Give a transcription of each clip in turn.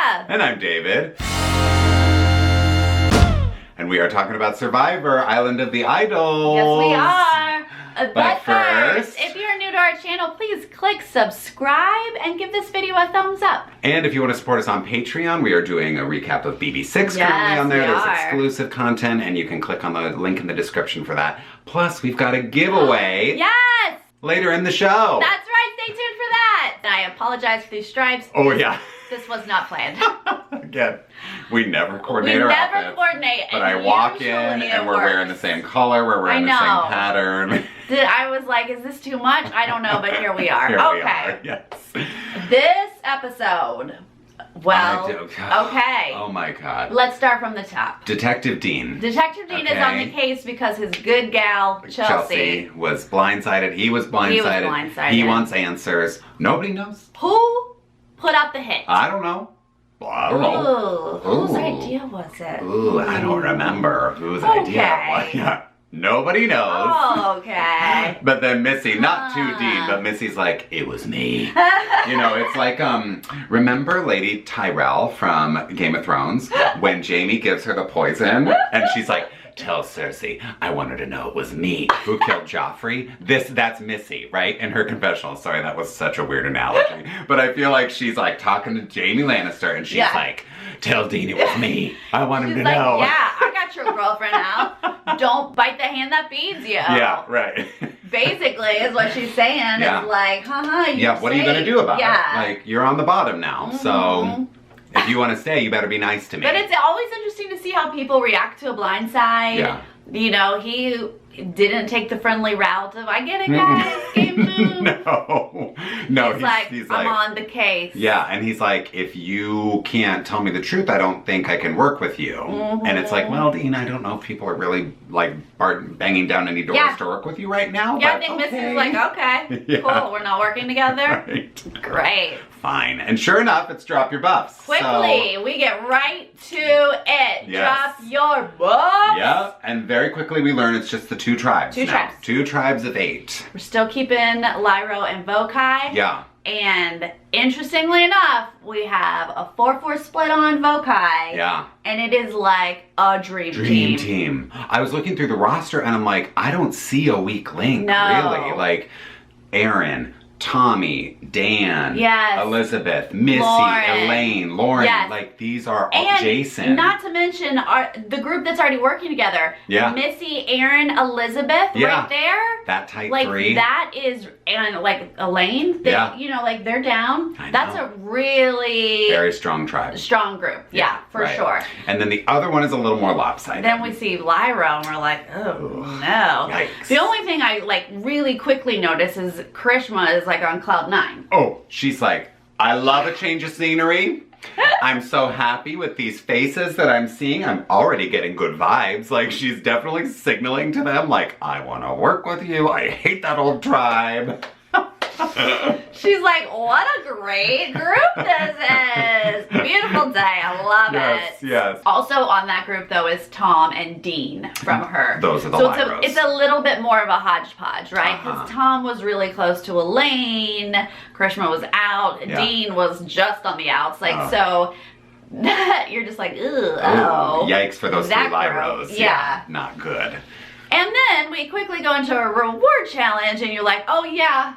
Jessica. And I'm David. And we are talking about Survivor, Island of the Idols. Yes, we are. But first, if you're new to our channel, please click subscribe and give this video a thumbs up. And if you want to support us on Patreon, we are doing a recap of BB6 currently on there. There's exclusive content, and you can click on the link in the description for that. Plus, we've got a giveaway. Yes! Later in the show. That's right, stay tuned for that. And I apologize for these stripes. Oh, yeah. This was not planned. Again, we never coordinate our never outfits. Coordinate. But I walk in and we're wearing the same color, we're wearing the same pattern. I was like, is this too much? I don't know, but here we are. Here okay. we are, yes. This episode, well, okay. Oh my God. Let's start from the top. Detective Dean. Detective Dean is on the case because his good gal, Chelsea was blindsided. He was blindsided. He wants answers. Nobody knows. Who put out the hit? I don't know. Well, I don't know. Whose idea was it? Ooh, I don't remember whose idea it was. Nobody knows. Oh, okay. But then Missy, not too deep, but Missy's like, it was me. You know, it's like, remember Lady Tyrell from Game of Thrones when Jaime gives her the poison and she's like, tell Cersei, I want her to know it was me who killed Joffrey. That's Missy, right? In her confessional. Sorry, that was such a weird analogy. But I feel like she's like talking to Jaime Lannister and she's like, tell Dean it was me. I want him to know. Yeah, I got your girlfriend out. Don't bite the hand that feeds you. Yeah, right. Basically, is what she's saying. Yeah. It's like, what are you going to do about it? Like, you're on the bottom now, so if you want to stay, you better be nice to me. But it's always interesting to see how people react to a blindside. Yeah. You know, he didn't take the friendly route of, I get it, guys, game moon. No, he's like, I'm on the case. Yeah, and he's like, if you can't tell me the truth, I don't think I can work with you. And it's like, well, Dean, I don't know if people are really, like, banging down any doors to work with you right now. Yeah, I think Missy's like, okay, cool, we're not working together. Right. Great. Fine. And sure enough, it's drop your buffs. Quickly, we get right to it. Yes. Drop your buffs. Yeah, and very quickly we learn it's just the two tribes. Two tribes of 8. We're still keeping Lyro and Vokai. Yeah. And interestingly enough, we have a 4-4 split on Vokai. Yeah. And it is like a dream team. I was looking through the roster and I'm like, I don't see a weak link, really. Like, Aaron, Tommy, Dan, Elizabeth, Missy, Elaine, Lauren, like these are all Jason. Not to mention the group that's already working together. Yeah. Missy, Aaron, Elizabeth, right there. That tight like, 3. That is, and like Elaine, you know, like they're down. That's a really very strong tribe. Strong group. Yeah, for sure. And then the other one is a little more lopsided. Then we see Lyra and we're like, oh no. Yikes. The only thing I like really quickly notice is Karishma is like on cloud 9. Oh, she's like, I love a change of scenery. I'm so happy with these faces that I'm seeing. I'm already getting good vibes. Like, she's definitely signaling to them, like, I want to work with you. I hate that old tribe. She's like, what a great group this is. Beautiful day. I love it. Yes. Also on that group, though, is Tom and Dean from her. Those are the Lyros. It's a little bit more of a hodgepodge, right? Because Tom was really close to Elaine. Karishma was out. Dean was just on the outs. Like, so you're just like, oh. Yikes for those 3 Lyros. Yeah. Not good. And then we quickly go into a reward challenge, and you're like, oh, yeah.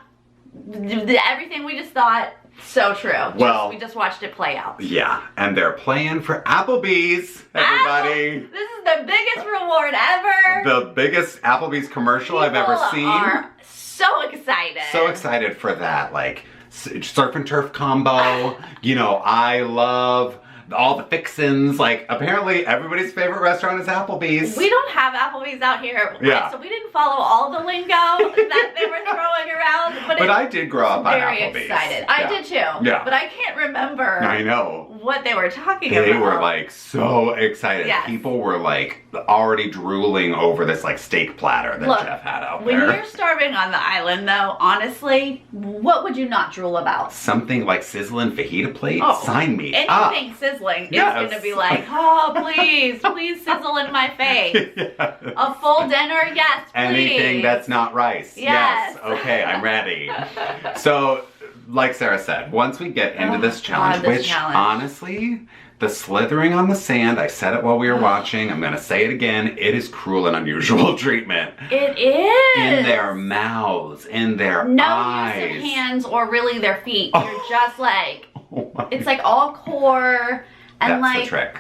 Everything we just thought, so true. Well, we just watched it play out. Yeah, and they're playing for Applebee's, everybody. This is the biggest reward ever. The biggest Applebee's commercial I've ever seen. Are so excited. So excited for that, like, surf and turf combo. You know, I love all the fixins. Like, apparently everybody's favorite restaurant is Applebee's. We don't have Applebee's out here, so we didn't follow all the lingo that they were throwing around. But I did grow up on Applebee's. Very excited. I did too. Yeah. But I can't remember. I know what they were talking about. They were like so excited. Yes. People were like already drooling over this like steak platter that Jeff had out there. When you're starving on the island, though, honestly, what would you not drool about? Something like sizzling fajita plate. Oh, sign me anything sizzling is going to be like, oh, please sizzle in my face. A full dinner, yes, please. Anything that's not rice. Yes. Okay, I'm ready. So like Sarah said, once we get into this challenge, challenge. Honestly, the slithering on the sand, I said it while we were watching, I'm gonna say it again, it is cruel and unusual treatment. It is. In their mouths, in their eyes. No use of hands or really their feet. You're just like, it's like all core and That's like. the trick.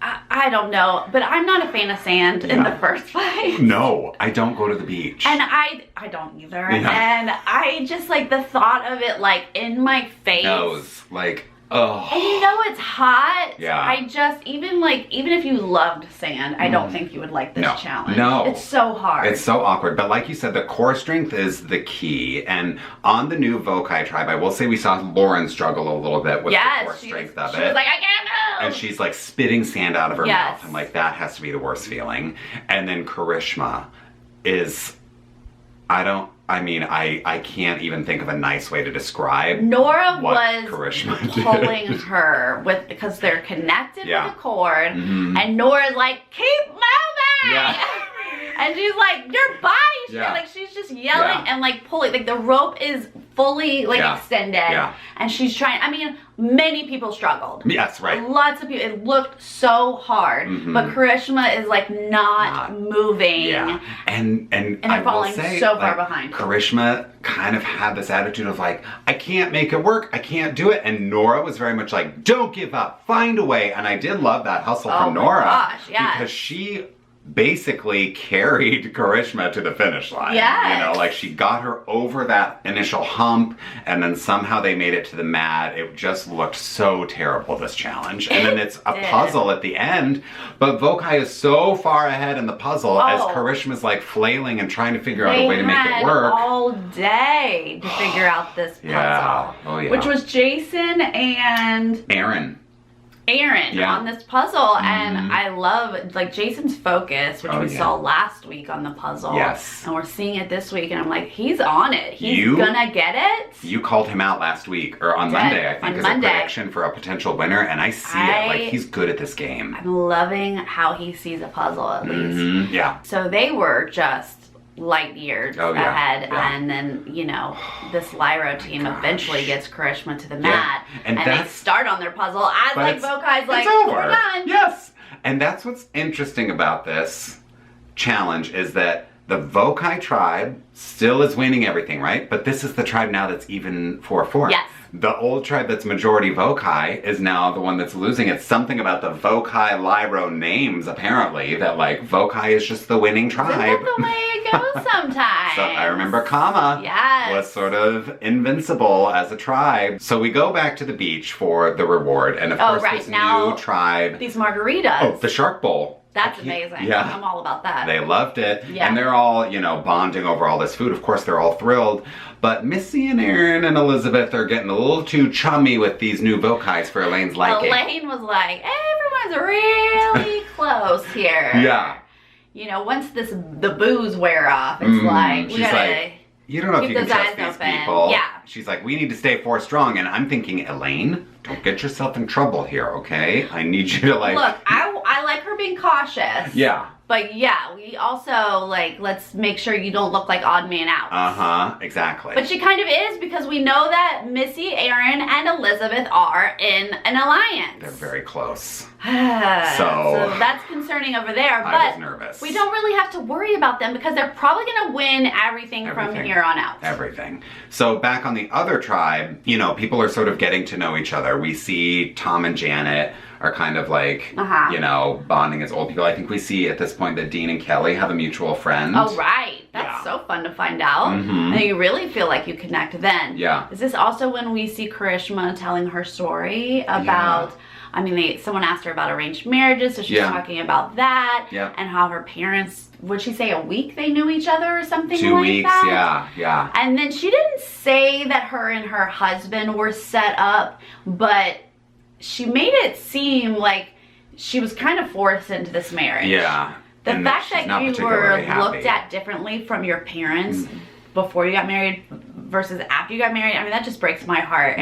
I don't know, but I'm not a fan of sand in the first place. No, I don't go to the beach. And I don't either. And I just like the thought of it like in my face. Nose, like, oh. And you know it's hot. Yeah. I just, even if you loved sand, I don't think you would like this challenge. No. It's so hard. It's so awkward. But like you said, the core strength is the key. And on the new Vokai tribe, I will say we saw Lauren struggle a little bit with the core strength of it. She was like, I can't move. And she's like spitting sand out of her mouth. I'm like, that has to be the worst feeling. And then Karishma is, I can't even think of a nice way to describe Nora what was Karishma pulling did. her because they're connected with a cord, Mm-hmm. and Nora's like, keep moving! Yeah. And she's like, your body! Like she's just yelling and like pulling, like the rope is fully like extended. Yeah. And she's trying, many people struggled. Yes, right. Lots of people, it looked so hard, but Karishma is like not moving. Yeah. And they're falling so far behind. Karishma kind of had this attitude of like, I can't make it work, I can't do it. And Nora was very much like, don't give up, find a way. And I did love that hustle from Nora. Gosh, because she basically carried Karishma to the finish line. Yes. You know, like she got her over that initial hump and then somehow they made it to the mat. It just looked so terrible, this challenge. And then it's a puzzle at the end, but Vokai is so far ahead in the puzzle as Karishma's like flailing and trying to figure out a way to make it work. All day to figure out this puzzle. Which was Jason and Aaron on this puzzle, and I love like Jason's focus, which we saw last week on the puzzle. Yes. And we're seeing it this week, and I'm like, he's on it. He's gonna get it. You called him out last week, or on Monday, I think, as a prediction for a potential winner, and I see it. Like, he's good at this game. I'm loving how he sees a puzzle, at least. Yeah. So they were just light years ahead, and then this Lyra team eventually gets Karishma to the mat, and they start on their puzzle as like Vokai's like, we're done. Yes, and that's what's interesting about this challenge is that the Vokai tribe still is winning everything, right? But this is the tribe now that's even 4-4. Yes. The old tribe that's majority Vokai is now the one that's losing. It's something about the Vokai Lyro names, apparently, that like Vokai is just the winning tribe. Isn't that the way it goes sometimes? So I remember Kama was sort of invincible as a tribe. So we go back to the beach for the reward, and of course this new tribe. These margaritas. Oh, the Shark Bowl. That's amazing. Yeah. I'm all about that. They loved it. Yeah. And they're all, bonding over all this food. Of course, they're all thrilled. But Missy and Aaron and Elizabeth are getting a little too chummy with these new Vokais for Elaine's liking. Elaine was like, everyone's really close here. Yeah. Once the booze wear off, it's like, we gotta... You don't know if you can trust these people. Yeah. She's like, we need to stay 4 strong. And I'm thinking, Elaine, don't get yourself in trouble here, okay? I need you to like... Look, I like her being cautious. Yeah. But yeah, we also, like, let's make sure you don't look like odd man out. Uh-huh, exactly. But she kind of is, because we know that Missy, Aaron, and Elizabeth are in an alliance. They're very close. So that's concerning over there. I was nervous. We don't really have to worry about them, because they're probably going to win everything from here on out. Everything. So back on the other tribe, people are sort of getting to know each other. We see Tom and Janet are kind of like, bonding as old people. I think we see at this point that Dean and Kelly have a mutual friend. Oh, right. That's so fun to find out. And you really feel like you connect then. Yeah. Is this also when we see Karishma telling her story about... someone asked her about arranged marriages, so she's talking about that, and how her parents, would she say a week they knew each other or something 2 like weeks, that? yeah. And then she didn't say that her and her husband were set up, but she made it seem like she was kind of forced into this marriage. Yeah. The fact that you were looked at differently from your parents before you got married versus after you got married, that just breaks my heart.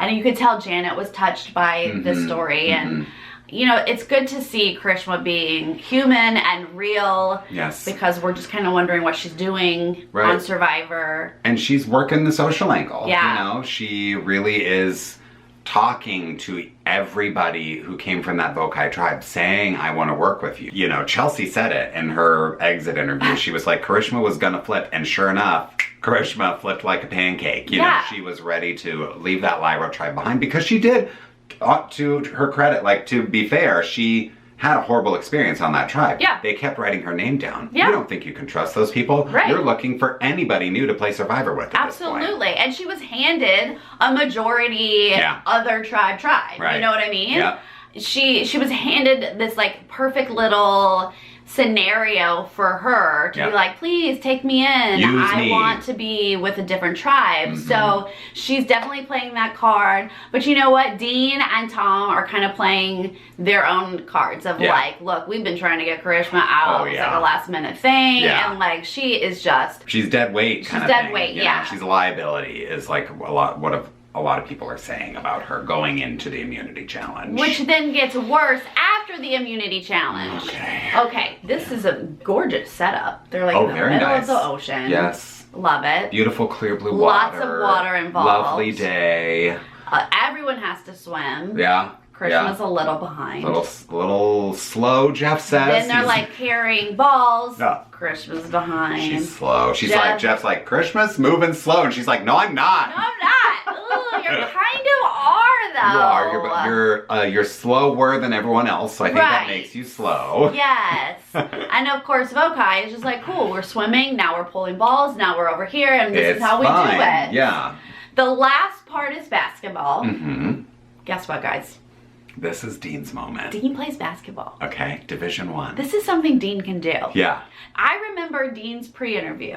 And you could tell Janet was touched by the story, and you know, it's good to see Karishma being human and real. Yes. Because we're just kind of wondering what she's doing on Survivor. And she's working the social angle. Yeah. You know, she really is talking to everybody who came from that Vokai tribe, saying, I want to work with you. You know, Chelsea said it in her exit interview. She was like, Karishma was gonna flip, and sure enough, Karishma flipped like a pancake. You know, she was ready to leave that Lyra tribe behind, because she did, to her credit, like, to be fair, she had a horrible experience on that tribe. Yeah. They kept writing her name down. Yeah. You don't think you can trust those people? Right. You're looking for anybody new to play Survivor with at this point. Absolutely. And she was handed a majority other tribe. Right. You know what I mean? Yeah. She was handed this like perfect little scenario for her to be like, please take me in. I want to be with a different tribe. So she's definitely playing that card. But you know what? Dean and Tom are kind of playing their own cards of like, look, we've been trying to get Karishma out. It's like a last minute thing. And like, she is just... She's dead weight kind of dead thing. weight, You know, she's a liability is like a lot of people are saying about her going into the immunity challenge. Which then gets worse after the immunity challenge. Okay, this is a gorgeous setup. They're like in the middle of the ocean. Yes. Love it. Beautiful clear blue water. water. Lots of water involved. Lovely day. Everyone has to swim. Yeah. Krishna's a little behind. Little slow, Jeff says. Then they're like carrying balls. Krishna's behind. She's slow. Jeff's like, Krishna's moving slow. And she's like, no, I'm not. No, I'm not. Ooh, you kind of are, though. You are. You're slower than everyone else, so I think that makes you slow. Yes. And of course, Vokai is just like, cool, we're swimming, now we're pulling balls, now we're over here, and this is how we do it. Yeah. The last part is basketball. Guess what, guys? This is Dean's moment. Dean plays basketball. Okay, Division 1. This is something Dean can do. Yeah. I remember Dean's pre-interview.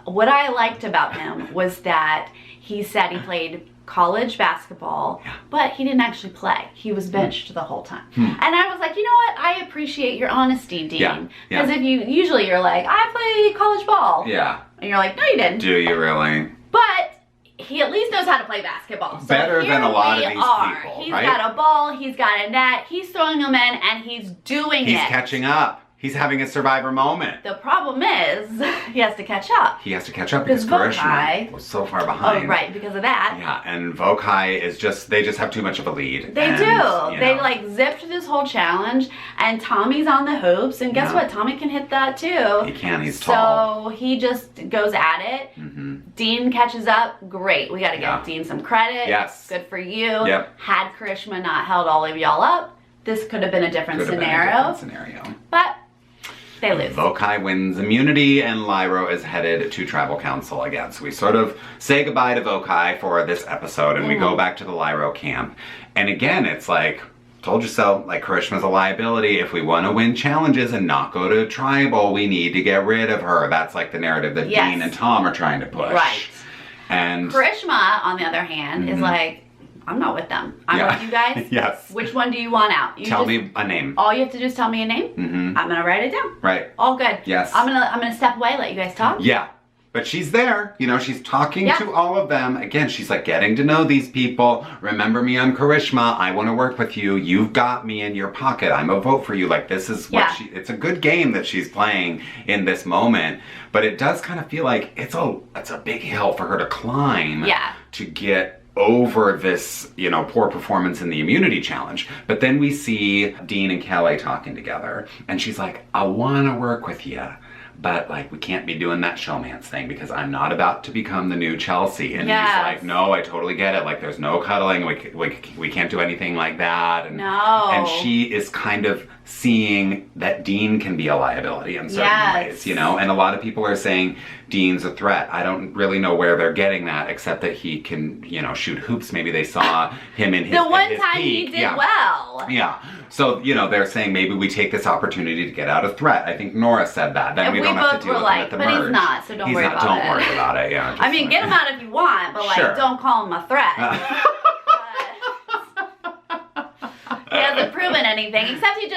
What I liked about him was that he said he played college basketball, but he didn't actually play. He was benched the whole time. And I was like, you know what? I appreciate your honesty, Dean. Because if usually you're like, I play college ball. Yeah. And you're like, no, you didn't. Do you really? But he at least knows how to play basketball. So better than a lot of these people, He's got a ball, he's got a net, he's throwing them in, and he's doing it. He's catching up. He's having a Survivor moment. The problem is, he has to catch up. He has to catch up because Karishma was so far behind. Oh, right, because of that. Yeah, and Vokai is they just have too much of a lead. They do. They like zipped this whole challenge, and Tommy's on the hoops, and guess what? Tommy can hit that too. He can, he's tall. So he just goes at it. Dean catches up. Great. We got to give Dean some credit. Yes. Good for you. Had Karishma not held all of y'all up, this could have been a different scenario. But they lose. Vokai wins immunity, and Lyra is headed to Tribal Council again. So we sort of say goodbye to Vokai for this episode, and we go back to the Lyra camp. And again, it's like, told you so. Like, Karishma's a liability. If we want to win challenges and not go to Tribal, we need to get rid of her. That's like the narrative that Dean and Tom are trying to push. Right. And Karishma, on the other hand, is like, I'm not with them. I'm with you guys. Yes. Which one do you want out? Tell me a name. All you have to do is tell me a name. I'm gonna write it down. Right. All good. Yes. I'm gonna step away, let you guys talk. Yeah. But she's there, you know, she's talking to all of them. Again, she's like getting to know these people. Remember me, I'm Karishma. I want to work with you. You've got me in your pocket. I'm a vote for you. Like, this is what it's a good game that she's playing in this moment. But it does kind of feel like it's a big hill for her to climb to get over this, you know, poor performance in the immunity challenge. But then we see Dean and Kelly talking together, and she's like, I want to work with you, but like, we can't be doing that showmance thing because I'm not about to become the new Chelsea. And he's like, no, I totally get it. Like, there's no cuddling. We can't do anything like that. And, and she is kind of seeing that Dean can be a liability in certain ways, you know? And a lot of people are saying Dean's a threat. I don't really know where they're getting that, except that he can, you know, shoot hoops. Maybe they saw him in his the one time peak. he did well. Yeah. So, you know, they're saying maybe we take this opportunity to get out a threat. I think Nora said that. Then we don't have to deal with him at the merge. But he's not, so don't worry about it. Don't worry about it, yeah. I mean, get him out if you want, but like, don't call him a threat. He hasn't proven anything, except he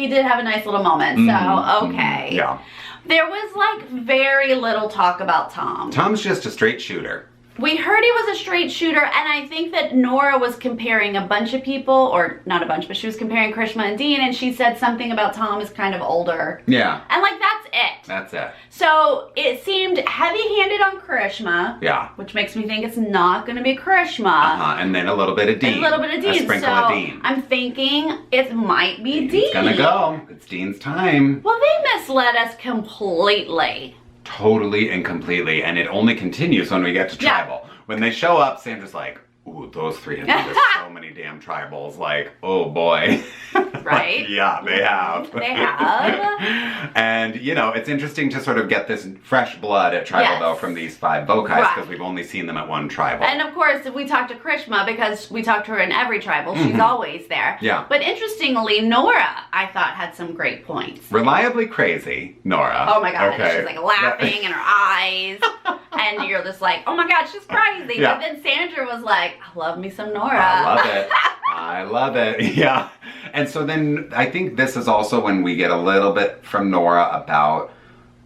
did have a nice little moment, so okay. Yeah. There was like very little talk about Tom. Tom's just a straight shooter. We heard he was a straight shooter, and I think that Nora was comparing a bunch of people, or not a bunch, but she was comparing Karishma and Dean, and she said something about Tom is kind of older. Yeah. And like, that's it. That's it. So it seemed heavy-handed on Karishma. Yeah. Which makes me think it's not going to be Karishma. And then a little bit of Dean. A little bit of Dean. A sprinkle of Dean. I'm thinking it might be Dean. It's gonna go. It's Dean's time. Well, they misled us completely. Totally and completely, and it only continues when we get to tribal. When they show up, Sandra's like, ooh, those three have been to so many damn tribals. Like, oh boy. Right? Yeah, they have. They have. And, you know, it's interesting to sort of get this fresh blood at tribal, though, from these 5 vocais, because we've only seen them at one tribal. And, of course, we talked to Karishma, because we talked to her in every tribal. She's always there. Yeah. But interestingly, Nora, I thought, had some great points. Reliably crazy, Nora. Oh, my God. Okay. She's, like, laughing in her eyes. And you're just like, oh, my God, she's crazy. Yeah. But then Sandra was like, I love me some Nora. I love it. I love it. Yeah. And so then I think this is also when we get a little bit from Nora about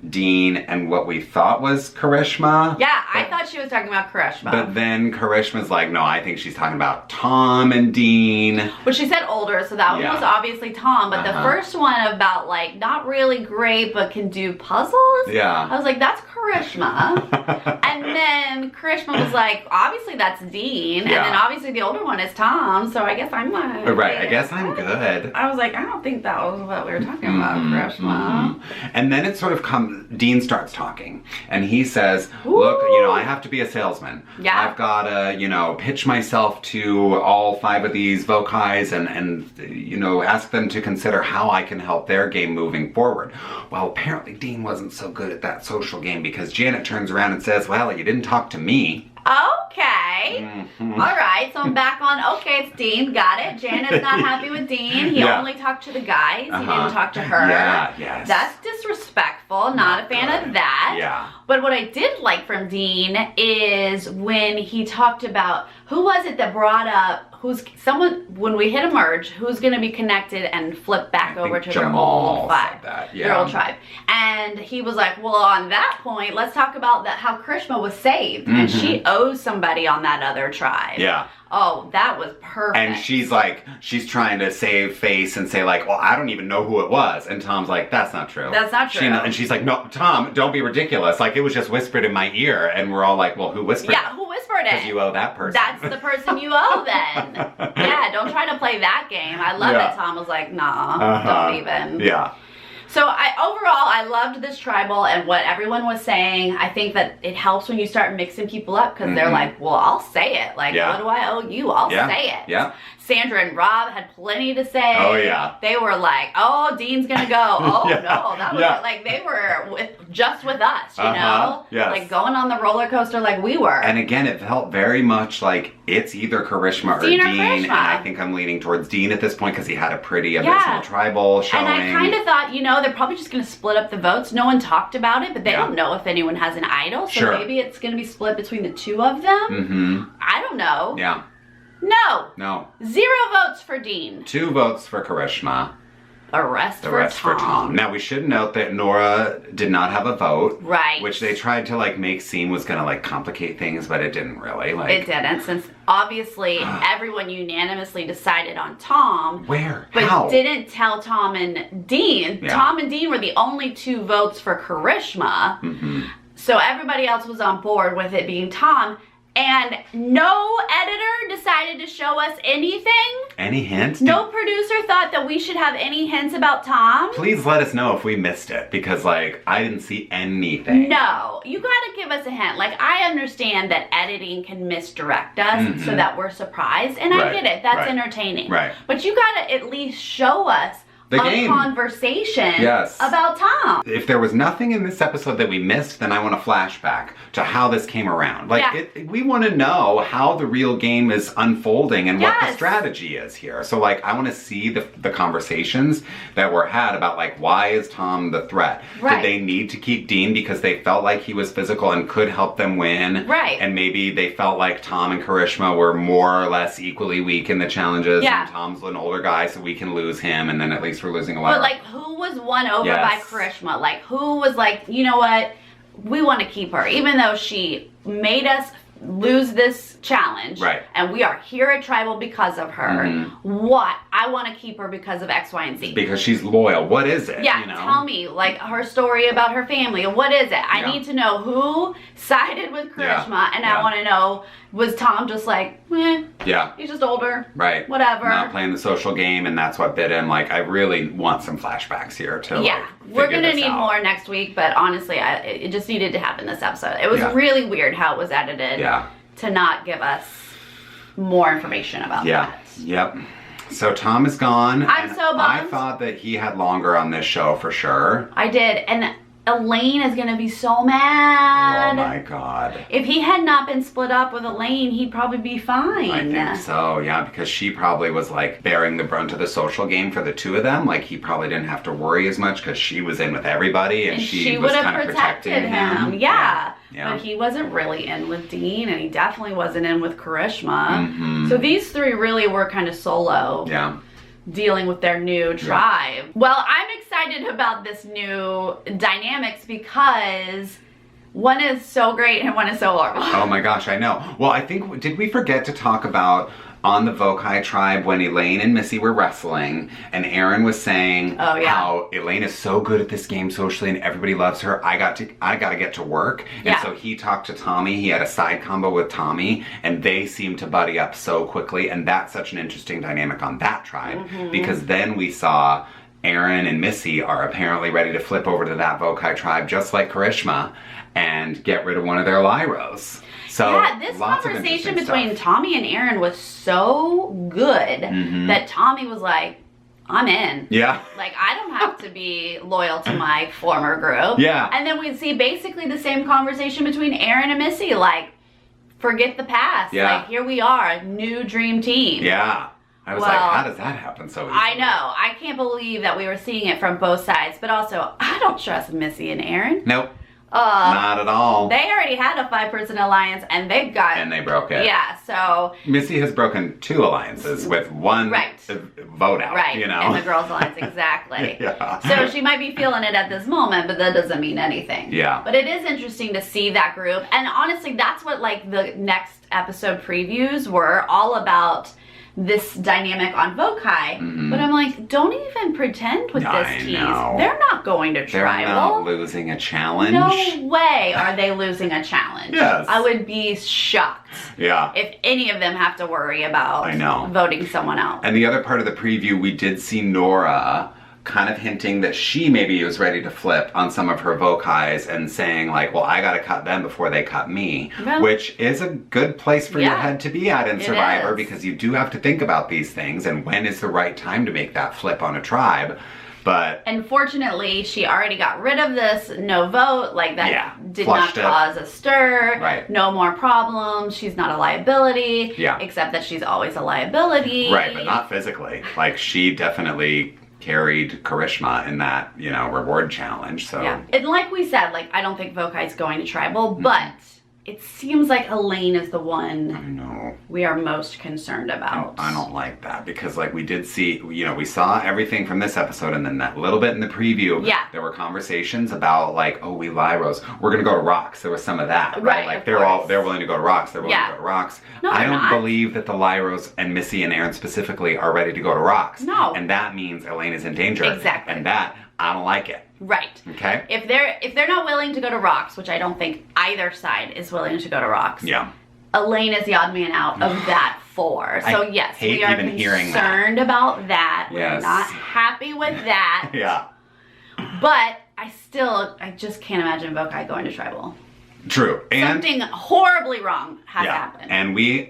Dean and what we thought was Karishma. Yeah, I thought she was talking about Karishma. But then Karishma's like, no, I think she's talking about Tom and Dean. But she said older, so that one was obviously Tom. But the first one about, like, not really great, but can do puzzles? Yeah. I was like, that's Karishma. And then Karishma was like, obviously that's Dean. And then obviously the older one is Tom, so I guess I'm like... Right, I guess I'm good. I was like, I don't think that was what we were talking about, Karishma. And then it sort of comes... Dean starts talking, and he says, look, you know, I have to be a salesman. Yeah. I've got to, you know, pitch myself to all 5 of these vocais and, you know, ask them to consider how I can help their game moving forward. Well, apparently Dean wasn't so good at that social game, because Janet turns around and says, well, you didn't talk to me. Okay. All right, so I'm back on, okay, it's Dean, got it. Janet's not happy with Dean. He only talked to the guys. He didn't talk to her. Yeah, yes. That's disrespectful. Not a fan of that. Yeah. But what I did like from Dean is when he talked about, who was it that brought up, when we hit a merge, who's going to be connected and flip back over to their old tribe. Their old tribe. And he was like, well, on that point, let's talk about how Karishma was saved. And she owes somebody on that other tribe. Yeah. Oh, that was perfect. And she's like, she's trying to save face and say like, well, I don't even know who it was. And Tom's like, that's not true. That's not true. And she's like, no, Tom, don't be ridiculous. Like, it was just whispered in my ear. And we're all like, well, who whispered it? Yeah, who whispered it? Because you owe that person. That's the person you owe then. Yeah, don't try to play that game. I love that Tom was like, nah, don't even. Yeah. So overall, I loved this tribal and what everyone was saying. I think that it helps when you start mixing people up, because they're like, well, I'll say it. Like, what do I owe you? I'll say it. Yeah. Sandra and Rob had plenty to say. Oh, yeah. They were like, oh, Dean's going to go. Oh, no. That was like, they were just with us, you know? Yes. Like going on the roller coaster like we were. And again, it felt very much like it's either Karishma or Dean. And I think I'm leaning towards Dean at this point, because he had a pretty abysmal tribal showing. And I kind of thought, you know, they're probably just going to split up the votes. No one talked about it, but they don't know if anyone has an idol. So maybe it's going to be split between the 2 of them. I don't know. Yeah. No. 0 votes for Dean. 2 votes for Karishma. The rest for Tom. Now, we should note that Nora did not have a vote. Right. Which they tried to, like, make seem was going to, like, complicate things, but it didn't really. Like, it didn't, since obviously everyone unanimously decided on Tom. Where? But How? didn't tell Tom and Dean. Yeah. Tom and Dean were the only 2 votes for Karishma. So everybody else was on board with it being Tom. And no editor decided to show us anything. Any hints? No producer thought that we should have any hints about Tom. Please let us know if we missed it, because, like, I didn't see anything. No, you gotta give us a hint. Like, I understand that editing can misdirect us so that we're surprised, and I get it. That's entertaining. Right. But you gotta at least show us the game. Conversation about Tom. If there was nothing in this episode that we missed, then I want a flashback to how this came around. Like, we want to know how the real game is unfolding and what the strategy is here. So, like, I want to see the conversations that were had about, like, why is Tom the threat? Did they need to keep Dean because they felt like he was physical and could help them win? And maybe they felt like Tom and Karishma were more or less equally weak in the challenges, and Tom's an older guy, so we can lose him, and then at least we're losing a lot. But, like, who was won over by Karishma? Like, who was like, you know what, we want to keep her, even though she made us lose this challenge. Right. And we are here at Tribal because of her. What? I want to keep her because of X, Y, and Z. Because she's loyal. What is it? Yeah, you know? tell me, like, her story about her family. What is it? I need to know who sided with Karishma, and I want to know, was Tom just like, he's just older. Right. Whatever. Not playing the social game, and that's what bit him. Like, I really want some flashbacks here to, we're going to need more next week, but honestly, it just needed to happen this episode. It was really weird how it was edited to not give us more information about that. Yep. So Tom is gone. I'm so bummed. I thought that he had longer on this show for sure. I did, and Elaine is gonna be so mad. Oh my god. If he had not been split up with Elaine, he'd probably be fine. I think so, yeah, because she probably was like bearing the brunt of the social game for the two of them. Like he probably didn't have to worry as much because she was in with everybody and she was kind of protecting him. Yeah. But he wasn't really in with Dean, and he definitely wasn't in with Karishma. So these three really were kind of solo. Yeah. Dealing with their new tribe. Well, I'm excited about this new dynamics because one is so great and one is so horrible. Oh my gosh, I know. Well, I think, did we forget to talk about on the Vokai tribe when Elaine and Missy were wrestling and Aaron was saying how Elaine is so good at this game socially and everybody loves her. I got to get to work. And so he talked to Tommy. He had a side combo with Tommy and they seemed to buddy up so quickly. And that's such an interesting dynamic on that tribe because then we saw Aaron and Missy are apparently ready to flip over to that Vokai tribe just like Karishma and get rid of one of their Lyros. So this conversation between Tommy and Aaron was so good that Tommy was like, I'm in. Yeah. Like, I don't have to be loyal to my former group. Yeah. And then we see basically the same conversation between Aaron and Missy, like, forget the past. Yeah. Like, here we are, new dream team. Yeah. I was like, how does that happen so easily? I know. I can't believe that we were seeing it from both sides. But also, I don't trust Missy and Aaron. Nope. Not at all. They already had a 5-person alliance and they broke it. Yeah, so Missy has broken 2 alliances with one vote out. Right. You know? And the girls' alliance, exactly. So she might be feeling it at this moment, but that doesn't mean anything. Yeah. But it is interesting to see that group. And honestly, that's what like the next episode previews were all about. This dynamic on Vokai, but I'm like, don't even pretend with this tease. They're not going to Tribal. They're not losing a challenge. No way are they losing a challenge. Yes. I would be shocked. Yeah. If any of them have to worry about voting someone out. And the other part of the preview, we did see Nora kind of hinting that she maybe was ready to flip on some of her Vokais and saying like, well, I gotta cut them before they cut me, which is a good place for your head to be at in Survivor because you do have to think about these things and when is the right time to make that flip on a tribe. But unfortunately, she already got rid of this no vote, like that did not cause a stir. Right. No more problems. She's not a liability. Yeah. Except that she's always a liability. Right, but not physically. Like she definitely carried Karishma in that, you know, reward challenge. So and like we said, like I don't think Vokai's going to Tribal, but it seems like Elaine is the one we are most concerned about. I don't like that because like we did see, you know, we saw everything from this episode and then that little bit in the preview, there were conversations about like, oh, we Lyros, we're gonna go to Rocks. There was some of that, right? Like they're willing to go to Rocks. They're willing to go to Rocks. No, I don't believe that the Lyros and Missy and Aaron specifically are ready to go to Rocks. No. And that means Elaine is in danger. Exactly. And that, I don't like it. Right. Okay. If they're not willing to go to Rocks, which I don't think either side is willing to go to Rocks. Yeah. Elaine is the odd man out of that 4. So yes, we are concerned about that. We're not happy with that. But I just can't imagine Vokai going to Tribal. True. And something horribly wrong has happened. And we've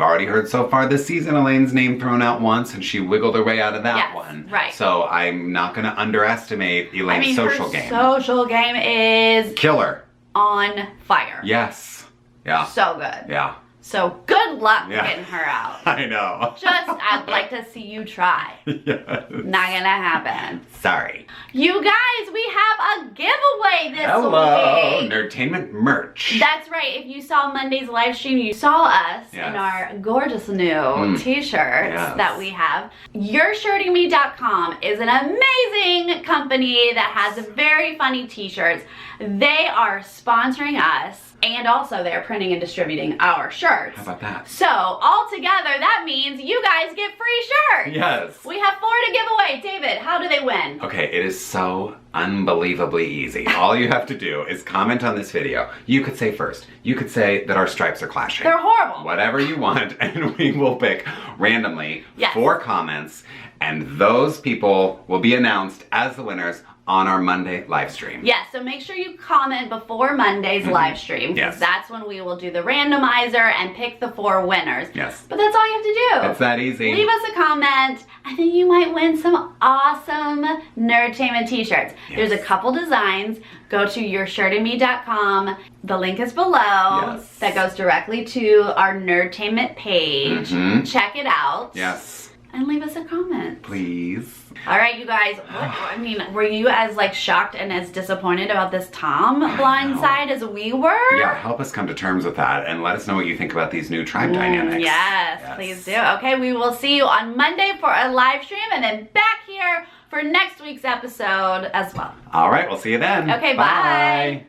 already heard so far this season Elaine's name thrown out once and she wiggled her way out of that one. Right. So I'm not going to underestimate Elaine's social game. Her social game is killer. On fire. Yes. Yeah. So good. Yeah. So good luck getting her out. I know. I'd like to see you try. Yes. Not gonna happen. Sorry. You guys, we have a giveaway this Hello, week. Nerdtainment merch. That's right. If you saw Monday's live stream, you saw us in our gorgeous new t-shirts that we have. YourShirtingMe.com is an amazing company that has very funny t-shirts. They are sponsoring us. And also they're printing and distributing our shirts. How about that? So all together, that means you guys get free shirts. Yes. We have 4 to give away. David, how do they win? Okay, it is so unbelievably easy. All you have to do is comment on this video. You could say first, you could say that our stripes are clashing. They're horrible. Whatever you want, and we will pick randomly 4 comments, and those people will be announced as the winners on our Monday live stream. Yes, so make sure you comment before Monday's live stream, because that's when we will do the randomizer and pick the 4 winners. Yes. But that's all you have to do. It's that easy. Leave us a comment, and then you might win some awesome Nerdtainment t-shirts. There's a couple designs. Go to YourShirtingMe.com. The link is below. That goes directly to our Nerdtainment page. Check it out. Yes. And leave us a comment. Please. All right, you guys. I mean, were you as shocked and as disappointed about this Tom blindside as we were? Yeah, help us come to terms with that and let us know what you think about these new tribe dynamics. Yes, please do. Okay, we will see you on Monday for a live stream and then back here for next week's episode as well. All right, we'll see you then. Okay, bye.